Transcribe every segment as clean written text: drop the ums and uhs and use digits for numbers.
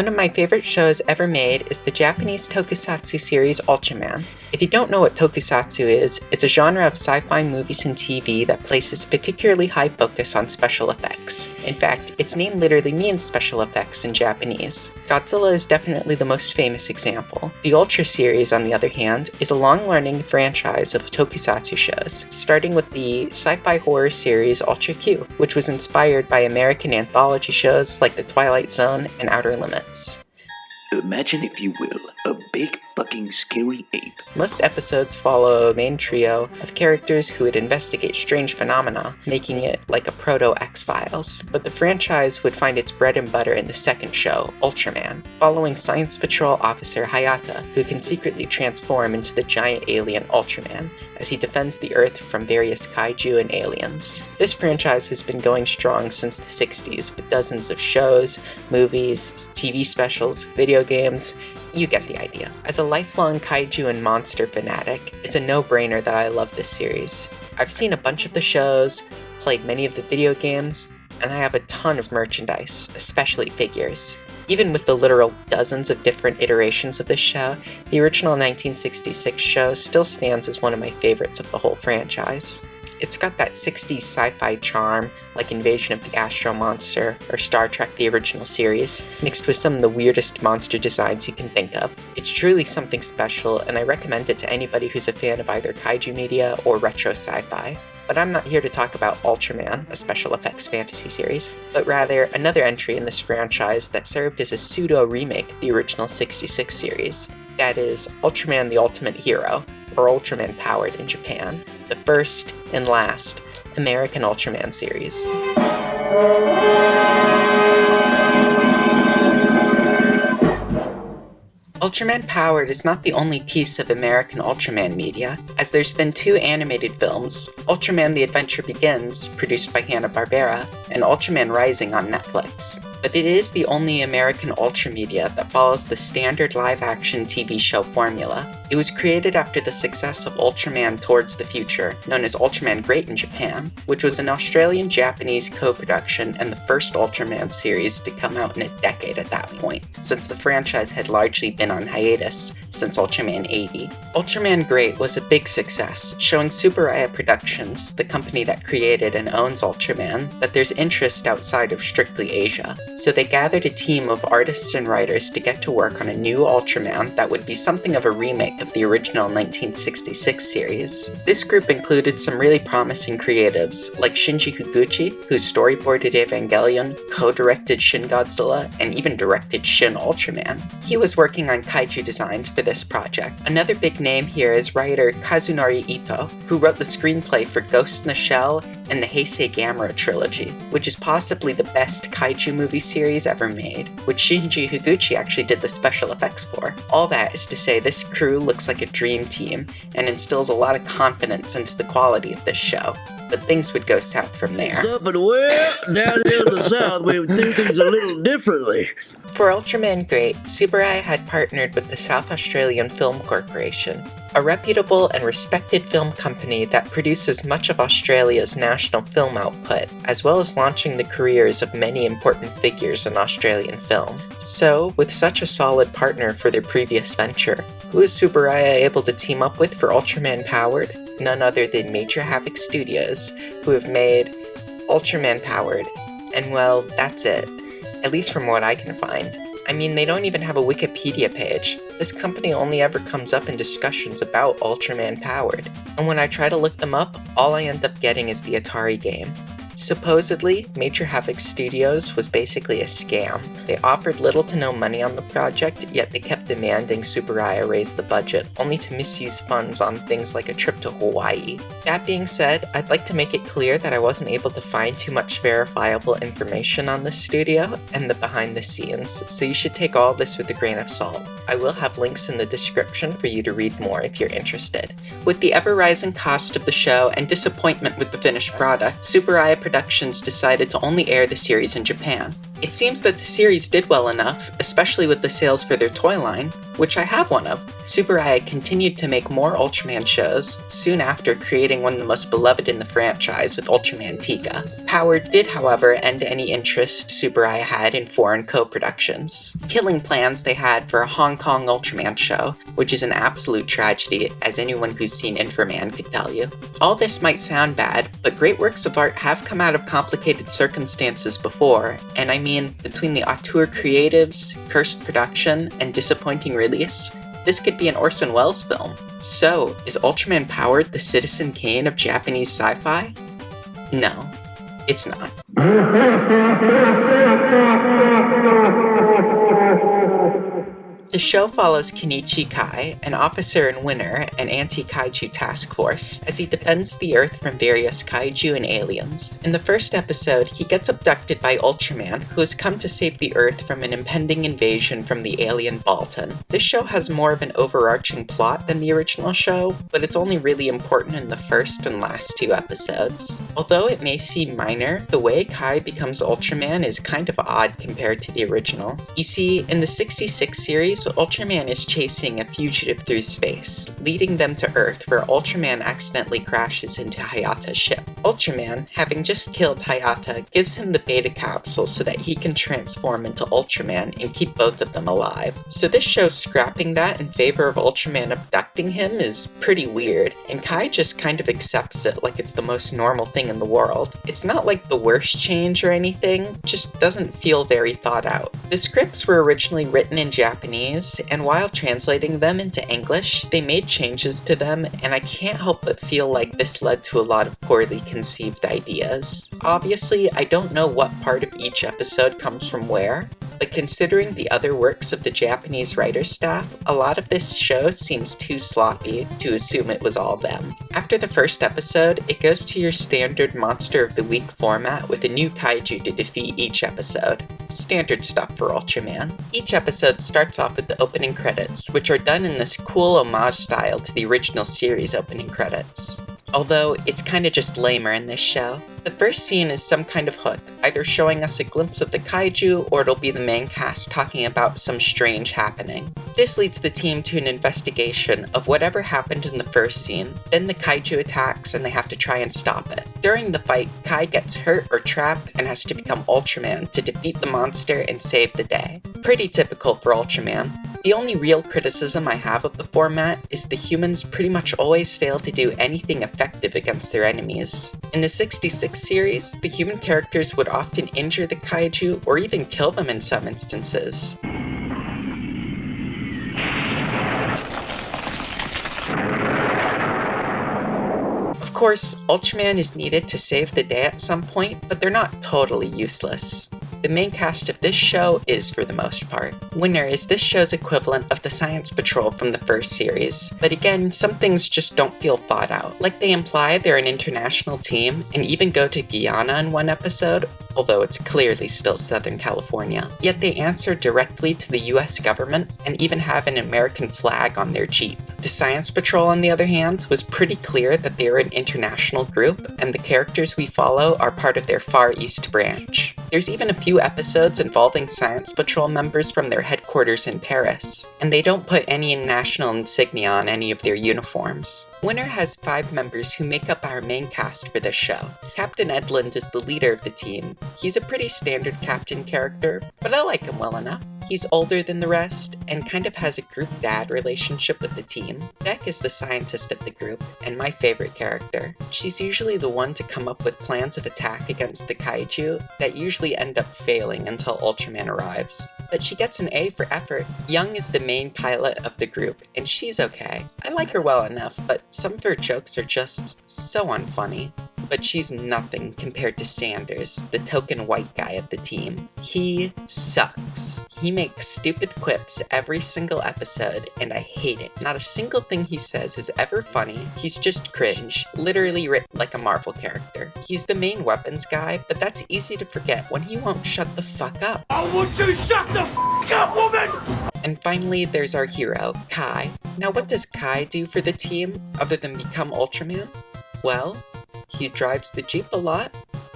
One of my favorite shows ever made is the Japanese tokusatsu series Ultraman. If you don't know what tokusatsu is, it's a genre of sci-fi movies and TV that places particularly high focus on special effects. In fact, its name literally means special effects in Japanese. Godzilla is definitely the most famous example. The Ultra series, on the other hand, is a long-running franchise of tokusatsu shows, starting with the sci-fi horror series Ultra Q, which was inspired by American anthology shows like The Twilight Zone and Outer Limits. Imagine, if you will, a big fucking scary ape. Most episodes follow a main trio of characters who would investigate strange phenomena, making it like a proto-X-Files. But the franchise would find its bread and butter in the second show, Ultraman, following Science Patrol Officer Hayata, who can secretly transform into the giant alien Ultraman, as he defends the Earth from various kaiju and aliens. This franchise has been going strong since the 60s, with dozens of shows, movies, TV specials, video games. You get the idea. As a lifelong kaiju and monster fanatic, it's a no-brainer that I love this series. I've seen a bunch of the shows, played many of the video games, and I have a ton of merchandise, especially figures. Even with the literal dozens of different iterations of this show, the original 1966 show still stands as one of my favorites of the whole franchise. It's got that 60s sci-fi charm, like Invasion of the Astro Monster or Star Trek the original series, mixed with some of the weirdest monster designs you can think of. It's truly something special, and I recommend it to anybody who's a fan of either kaiju media or retro sci-fi. But I'm not here to talk about Ultraman, a special effects fantasy series, but rather another entry in this franchise that served as a pseudo-remake of the original 66 series. That is, Ultraman the Ultimate Hero, or Ultraman Powered in Japan, the first and last American Ultraman series. Ultraman Powered is not the only piece of American Ultraman media, as there's been two animated films, Ultraman The Adventure Begins, produced by Hanna-Barbera, and Ultraman Rising on Netflix. But it is the only American Ultramedia that follows the standard live-action TV show formula. It was created after the success of Ultraman Towards the Future, known as Ultraman Great in Japan, which was an Australian-Japanese co-production and the first Ultraman series to come out in a decade at that point, since the franchise had largely been on hiatus since Ultraman 80. Ultraman Great was a big success, showing Tsuburaya Productions, the company that created and owns Ultraman, that there's interest outside of strictly Asia. So they gathered a team of artists and writers to get to work on a new Ultraman that would be something of a remake of the original 1966 series. This group included some really promising creatives, like Shinji Higuchi, who storyboarded Evangelion, co-directed Shin Godzilla, and even directed Shin Ultraman. He was working on kaiju designs for this project. Another big name here is writer Kazunori Ito, who wrote the screenplay for Ghost in the Shell and the Heisei Gamera trilogy, which is possibly the best kaiju movie series ever made, which Shinji Higuchi actually did the special effects for. All that is to say, this crew looks like a dream team, and instills a lot of confidence into the quality of this show. But things would go south from there. Well, down here in the south, we do things a little differently. For Ultraman Great, Tsuburaya had partnered with the South Australian Film Corporation, a reputable and respected film company that produces much of Australia's national film output, as well as launching the careers of many important figures in Australian film. So, with such a solid partner for their previous venture, who is Tsuburaya able to team up with for Ultraman Powered? None other than Major Havoc Studios, who have made Ultraman Powered, and well, that's it. At least from what I can find. I mean, they don't even have a Wikipedia page. This company only ever comes up in discussions about Ultraman Powered. And when I try to look them up, all I end up getting is the Atari game. Supposedly, Major Havoc Studios was basically a scam. They offered little to no money on the project, yet they kept demanding Tsuburaya raise the budget, only to misuse funds on things like a trip to Hawaii. That being said, I'd like to make it clear that I wasn't able to find too much verifiable information on this studio and the behind the scenes, so you should take all this with a grain of salt. I will have links in the description for you to read more if you're interested. With the ever-rising cost of the show and disappointment with the finished product, Tsuburaya Productions decided to only air the series in Japan. It seems that the series did well enough, especially with the sales for their toy line, which I have one of. Tsuburaya continued to make more Ultraman shows, soon after creating one of the most beloved in the franchise with Ultraman Tiga. Power did, however, end any interest Tsuburaya had in foreign co-productions, killing plans they had for a Hong Kong Ultraman show, which is an absolute tragedy, as anyone who's seen Infra-Man could tell you. All this might sound bad, but great works of art have come out of complicated circumstances before, and I mean, between the auteur creatives, cursed production, and disappointing release, this could be an Orson Welles film. So, is Ultraman Power the Citizen Kane of Japanese sci-fi? No, it's not. The show follows Kenichi Kai, an officer in Winter, an anti-kaiju task force, as he defends the Earth from various kaiju and aliens. In the first episode, he gets abducted by Ultraman, who has come to save the Earth from an impending invasion from the alien Baltan. This show has more of an overarching plot than the original show, but it's only really important in the first and last 2 episodes. Although it may seem minor, the way Kai becomes Ultraman is kind of odd compared to the original. You see, in the 66 series, Ultraman is chasing a fugitive through space, leading them to Earth, where Ultraman accidentally crashes into Hayata's ship. Ultraman, having just killed Hayata, gives him the beta capsule so that he can transform into Ultraman and keep both of them alive. So this show scrapping that in favor of Ultraman abducting him is pretty weird, and Kai just kind of accepts it like it's the most normal thing in the world. It's not like the worst change or anything, just doesn't feel very thought out. The scripts were originally written in Japanese, and while translating them into English, they made changes to them, and I can't help but feel like this led to a lot of poorly conceived ideas. Obviously, I don't know what part of each episode comes from where, but considering the other works of the Japanese writer staff, a lot of this show seems too sloppy to assume it was all them. After the first episode, it goes to your standard Monster of the Week format with a new kaiju to defeat each episode. Standard stuff for Ultraman. Each episode starts off with the opening credits, which are done in this cool homage style to the original series opening credits. Although, it's kinda just lamer in this show. The first scene is some kind of hook, either showing us a glimpse of the kaiju, or it'll be the main cast talking about some strange happening. This leads the team to an investigation of whatever happened in the first scene, then the kaiju attacks and they have to try and stop it. During the fight, Kai gets hurt or trapped and has to become Ultraman to defeat the monster and save the day. Pretty typical for Ultraman. The only real criticism I have of the format is the humans pretty much always fail to do anything effective against their enemies. In the 66 series, the human characters would often injure the kaiju or even kill them in some instances. Of course, Ultraman is needed to save the day at some point, but they're not totally useless. The main cast of this show is for the most part. Winter is this show's equivalent of the Science Patrol from the first series, but again, some things just don't feel thought out. Like they imply they're an international team, and even go to Guyana in one episode, although it's clearly still Southern California. Yet they answer directly to the US government, and even have an American flag on their Jeep. The Science Patrol, on the other hand, was pretty clear that they are an international group, and the characters we follow are part of their Far East branch. There's even a few episodes involving Science Patrol members from their headquarters in Paris, and they don't put any national insignia on any of their uniforms. Winter has 5 members who make up our main cast for this show. Captain Edlund is the leader of the team. He's a pretty standard captain character, but I like him well enough. He's older than the rest, and kind of has a group dad relationship with the team. Beck is the scientist of the group, and my favorite character. She's usually the one to come up with plans of attack against the kaiju that usually end up failing until Ultraman arrives. But she gets an A for effort. Young is the main pilot of the group, and she's okay. I like her well enough, but some of her jokes are just so unfunny. But she's nothing compared to Sanders, the token white guy of the team. He sucks. He makes stupid quips every single episode, and I hate it. Not a single thing he says is ever funny. He's just cringe, literally written like a Marvel character. He's the main weapons guy, but that's easy to forget when he won't shut the fuck up. I want you shut the fuck up, woman! And finally, there's our hero, Kai. Now what does Kai do for the team, other than become Ultraman? Well, he drives the Jeep a lot,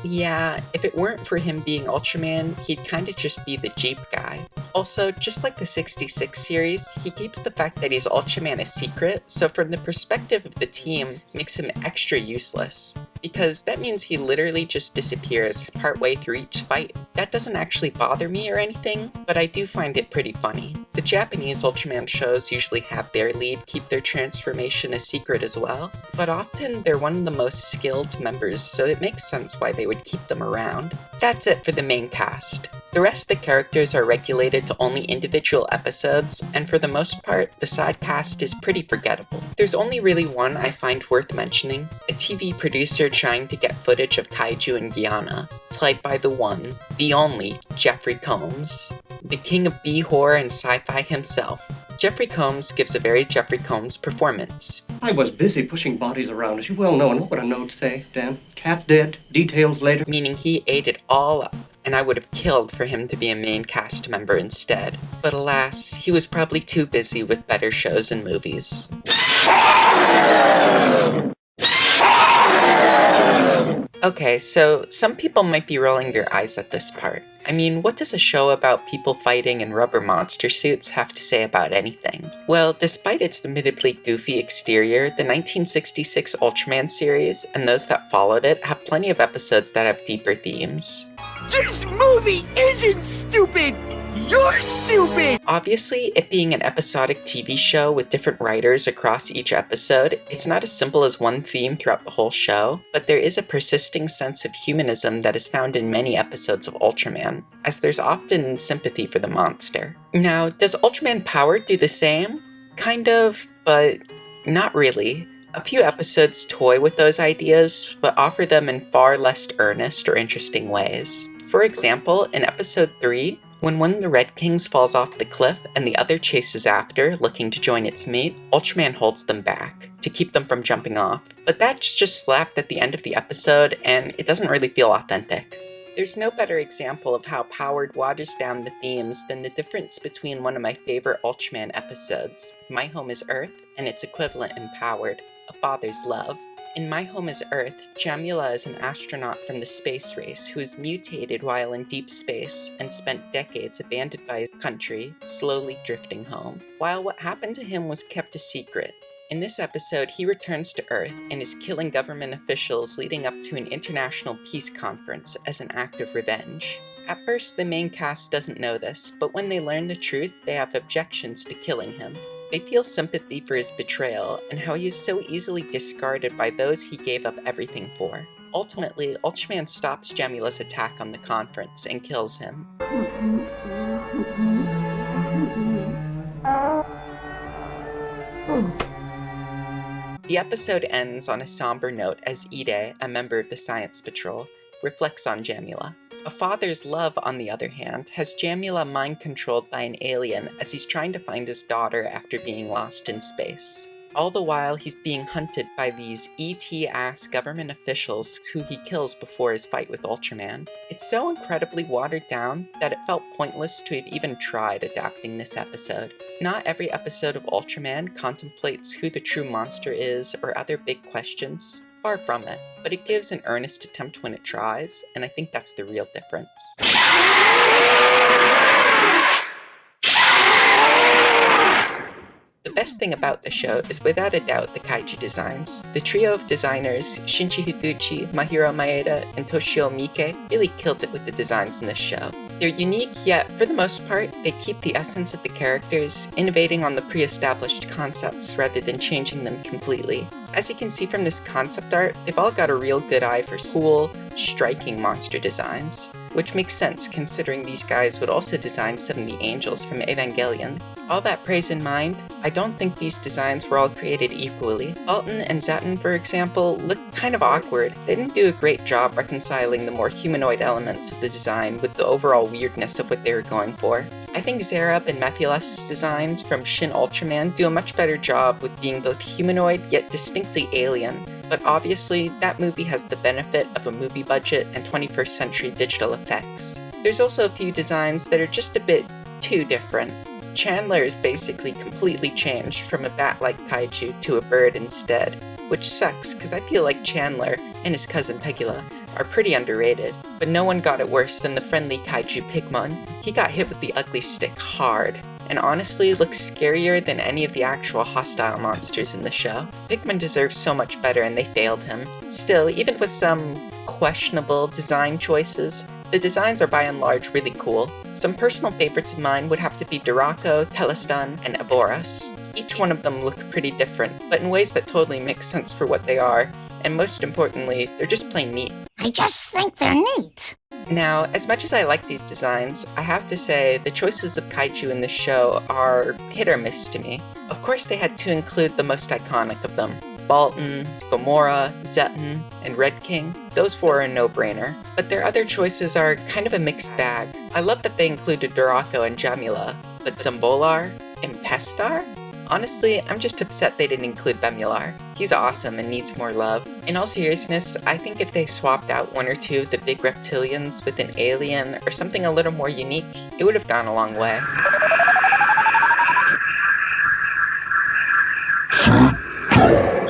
Yeah, if it weren't for him being Ultraman, he'd kinda just be the Jeep guy. Also, just like the 66 series, he keeps the fact that he's Ultraman a secret, so from the perspective of the team, it makes him extra useless. Because that means he literally just disappears partway through each fight. That doesn't actually bother me or anything, but I do find it pretty funny. The Japanese Ultraman shows usually have their lead keep their transformation a secret as well, but often they're one of the most skilled members, so it makes sense why they would keep them around. That's it for the main cast. The rest of the characters are regulated to only individual episodes, and for the most part, the side cast is pretty forgettable. There's only really one I find worth mentioning, a TV producer trying to get footage of Kaiju in Guyana, played by the one, the only, Jeffrey Combs, the king of B-horror and sci-fi himself. Jeffrey Combs gives a very Jeffrey Combs performance. I was busy pushing bodies around, as you well know, and what would a note say, Dan? Cat dead, details later. Meaning he ate it all up, and I would have killed for him to be a main cast member instead. But alas, he was probably too busy with better shows and movies. Okay, so some people might be rolling their eyes at this part. I mean, what does a show about people fighting in rubber monster suits have to say about anything? Well, despite its admittedly goofy exterior, the 1966 Ultraman series, and those that followed it, have plenty of episodes that have deeper themes. This movie isn't stupid! You're stupid! Obviously, it being an episodic TV show with different writers across each episode, it's not as simple as one theme throughout the whole show, but there is a persisting sense of humanism that is found in many episodes of Ultraman, as there's often sympathy for the monster. Now, does Ultraman Power do the same? Kind of, but not really. A few episodes toy with those ideas, but offer them in far less earnest or interesting ways. For example, in episode 3, when one of the Red Kings falls off the cliff and the other chases after, looking to join its mate, Ultraman holds them back, to keep them from jumping off. But that's just slapped at the end of the episode, and it doesn't really feel authentic. There's no better example of how Powered waters down the themes than the difference between one of my favorite Ultraman episodes, My Home is Earth, and its equivalent in Powered, A Father's Love. In My Home is Earth, Jamula is an astronaut from the space race who is mutated while in deep space and spent decades abandoned by his country, slowly drifting home. While what happened to him was kept a secret, in this episode he returns to Earth and is killing government officials leading up to an international peace conference as an act of revenge. At first, the main cast doesn't know this, but when they learn the truth, they have objections to killing him. They feel sympathy for his betrayal and how he is so easily discarded by those he gave up everything for. Ultimately, Ultraman stops Jamula's attack on the conference and kills him. The episode ends on a somber note as Ide, a member of the Science Patrol, reflects on Jamula. A Father's Love, on the other hand, has Jamula mind-controlled by an alien as he's trying to find his daughter after being lost in space. All the while, he's being hunted by these ET-ass government officials who he kills before his fight with Ultraman. It's so incredibly watered down that it felt pointless to have even tried adapting this episode. Not every episode of Ultraman contemplates who the true monster is or other big questions. Far from it, but it gives an earnest attempt when it tries, and I think that's the real difference. The best thing about the show is without a doubt the kaiju designs. The trio of designers, Shinichi Higuchi, Mahiro Maeda, and Toshio Miike, really killed it with the designs in this show. They're unique, yet for the most part, they keep the essence of the characters, innovating on the pre-established concepts rather than changing them completely. As you can see from this concept art, they've all got a real good eye for cool, striking monster designs. Which makes sense considering these guys would also design some of the angels from Evangelion. All that praise in mind, I don't think these designs were all created equally. Alton and Zaten, for example, look kind of awkward. They didn't do a great job reconciling the more humanoid elements of the design with the overall weirdness of what they were going for. I think Zerub and Methuel's designs from Shin Ultraman do a much better job with being both humanoid yet distinctly alien. But obviously, that movie has the benefit of a movie budget and 21st century digital effects. There's also a few designs that are just a bit too different. Chandler is basically completely changed from a bat-like kaiju to a bird instead, which sucks because I feel like Chandler and his cousin Pegula are pretty underrated, but no one got it worse than the friendly Kaiju Pigmon. He got hit with the ugly stick hard, and honestly looks scarier than any of the actual hostile monsters in the show. Pigmon deserves so much better and they failed him. Still, even with some questionable design choices, the designs are by and large really cool. Some personal favorites of mine would have to be Duraco, Telestan, and Aboras. Each one of them look pretty different, but in ways that totally make sense for what they are, and most importantly, they're just plain neat. I just think they're neat. Now, as much as I like these designs, I have to say the choices of kaiju in this show are hit or miss to me. Of course they had to include the most iconic of them. Baltan, Gamera, Zeton, and Red King. Those four are a no-brainer. But their other choices are kind of a mixed bag. I love that they included Duraco and Jamula, but Zambolar and Pestar? Honestly, I'm just upset they didn't include Bemular. He's awesome and needs more love. In all seriousness, I think if they swapped out one or two of the big reptilians with an alien or something a little more unique, it would have gone a long way.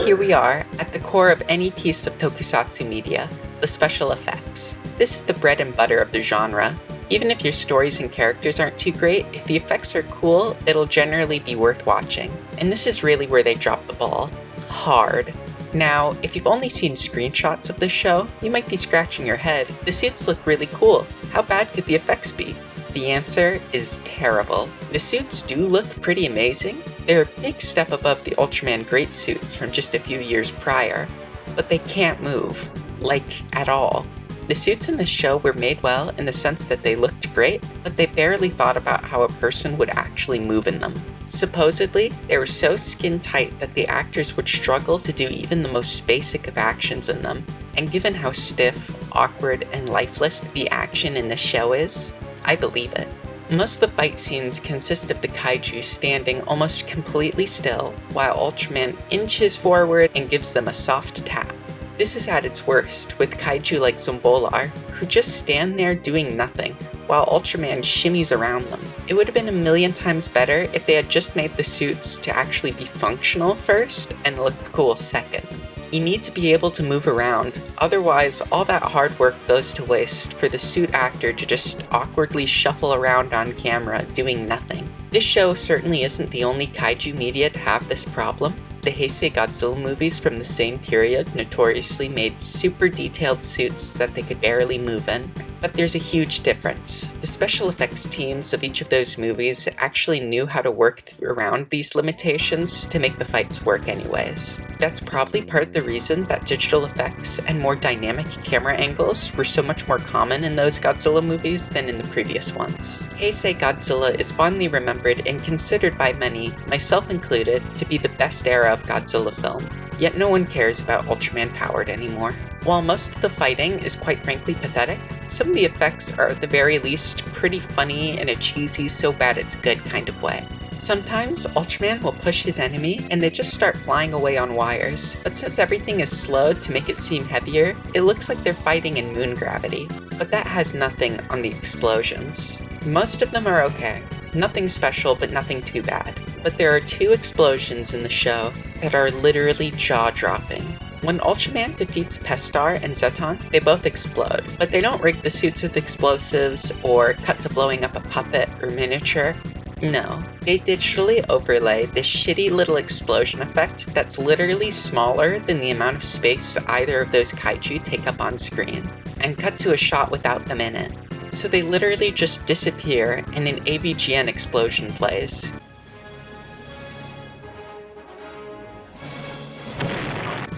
Here we are, at the core of any piece of tokusatsu media, the special effects. This is the bread and butter of the genre. Even if your stories and characters aren't too great, if the effects are cool, it'll generally be worth watching. And this is really where they drop the ball. Hard. Now, if you've only seen screenshots of this show, you might be scratching your head. The suits look really cool. How bad could the effects be? The answer is terrible. The suits do look pretty amazing. They're a big step above the Ultraman great suits from just a few years prior, but they can't move. Like, at all. The suits in this show were made well in the sense that they looked great, but they barely thought about how a person would actually move in them. Supposedly, they were so skin-tight that the actors would struggle to do even the most basic of actions in them, and given how stiff, awkward, and lifeless the action in the show is, I believe it. Most of the fight scenes consist of the kaiju standing almost completely still, while Ultraman inches forward and gives them a soft tap. This is at its worst, with kaiju like Zambolar, who just stand there doing nothing, while Ultraman shimmies around them. It would have been a million times better if they had just made the suits to actually be functional first and look cool second. You need to be able to move around, otherwise all that hard work goes to waste for the suit actor to just awkwardly shuffle around on camera doing nothing. This show certainly isn't the only kaiju media to have this problem. The Heisei Godzilla movies from the same period notoriously made super detailed suits that they could barely move in. But there's a huge difference. The special effects teams of each of those movies actually knew how to work around these limitations to make the fights work anyways. That's probably part of the reason that digital effects and more dynamic camera angles were so much more common in those Godzilla movies than in the previous ones. Heisei Godzilla is fondly remembered and considered by many, myself included, to be the best era of Godzilla film. Yet no one cares about Ultraman Powered anymore. While most of the fighting is quite frankly pathetic, some of the effects are at the very least pretty funny in a cheesy so bad it's good kind of way. Sometimes Ultraman will push his enemy and they just start flying away on wires, but since everything is slowed to make it seem heavier, it looks like they're fighting in moon gravity. But that has nothing on the explosions. Most of them are okay. Nothing special, but nothing too bad. But there are two explosions in the show that are literally jaw-dropping. When Ultraman defeats Pestar and Zeton, they both explode, but they don't rig the suits with explosives or cut to blowing up a puppet or miniature. No, they digitally overlay this shitty little explosion effect that's literally smaller than the amount of space either of those kaiju take up on screen, and cut to a shot without them in it. So they literally just disappear and an AVGN explosion plays.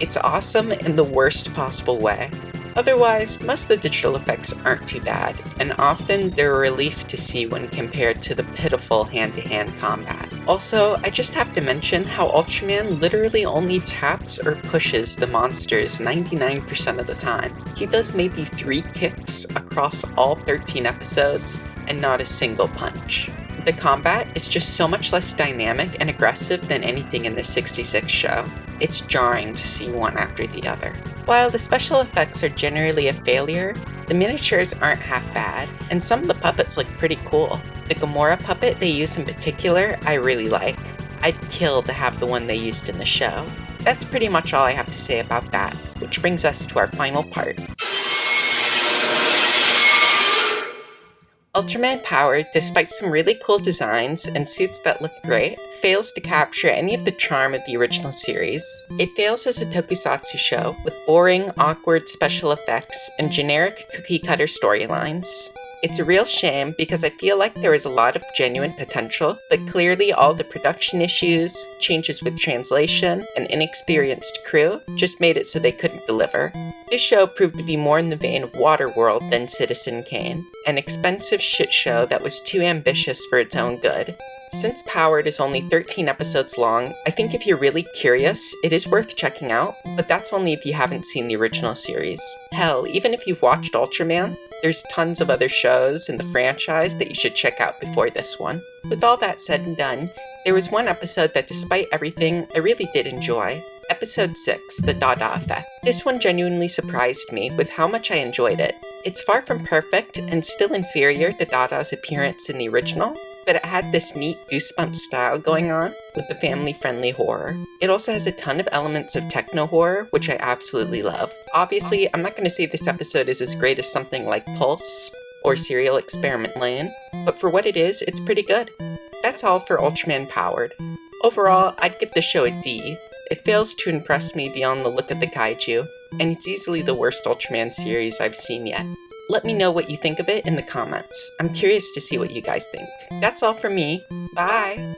It's awesome in the worst possible way. Otherwise, most of the digital effects aren't too bad, and often they're a relief to see when compared to the pitiful hand-to-hand combat. Also, I just have to mention how Ultraman literally only taps or pushes the monsters 99% of the time. He does maybe 3 kicks across all 13 episodes, and not a single punch. The combat is just so much less dynamic and aggressive than anything in the 66 show. It's jarring to see one after the other. While the special effects are generally a failure, the miniatures aren't half bad, and some of the puppets look pretty cool. The Gamera puppet they use in particular, I really like. I'd kill to have the one they used in the show. That's pretty much all I have to say about that, which brings us to our final part. Ultraman Powered, despite some really cool designs and suits that look great, fails to capture any of the charm of the original series. It fails as a tokusatsu show, with boring, awkward special effects and generic cookie-cutter storylines. It's a real shame because I feel like there is a lot of genuine potential, but clearly all the production issues, changes with translation, and inexperienced crew just made it so they couldn't deliver. This show proved to be more in the vein of Waterworld than Citizen Kane, an expensive shit show that was too ambitious for its own good. Since Powered is only 13 episodes long, I think if you're really curious, it is worth checking out, but that's only if you haven't seen the original series. Hell, even if you've watched Ultraman, there's tons of other shows in the franchise that you should check out before this one. With all that said and done, there was one episode that despite everything, I really did enjoy. Episode 6, The Dada Effect. This one genuinely surprised me with how much I enjoyed it. It's far from perfect and still inferior to Dada's appearance in the original, but it had this neat goosebump style going on with the family-friendly horror. It also has a ton of elements of techno-horror, which I absolutely love. Obviously, I'm not going to say this episode is as great as something like Pulse or Serial Experiment Lane, but for what it is, it's pretty good. That's all for Ultraman Powered. Overall, I'd give the show a D. It fails to impress me beyond the look of the kaiju, and it's easily the worst Ultraman series I've seen yet. Let me know what you think of it in the comments. I'm curious to see what you guys think. That's all from me. Bye!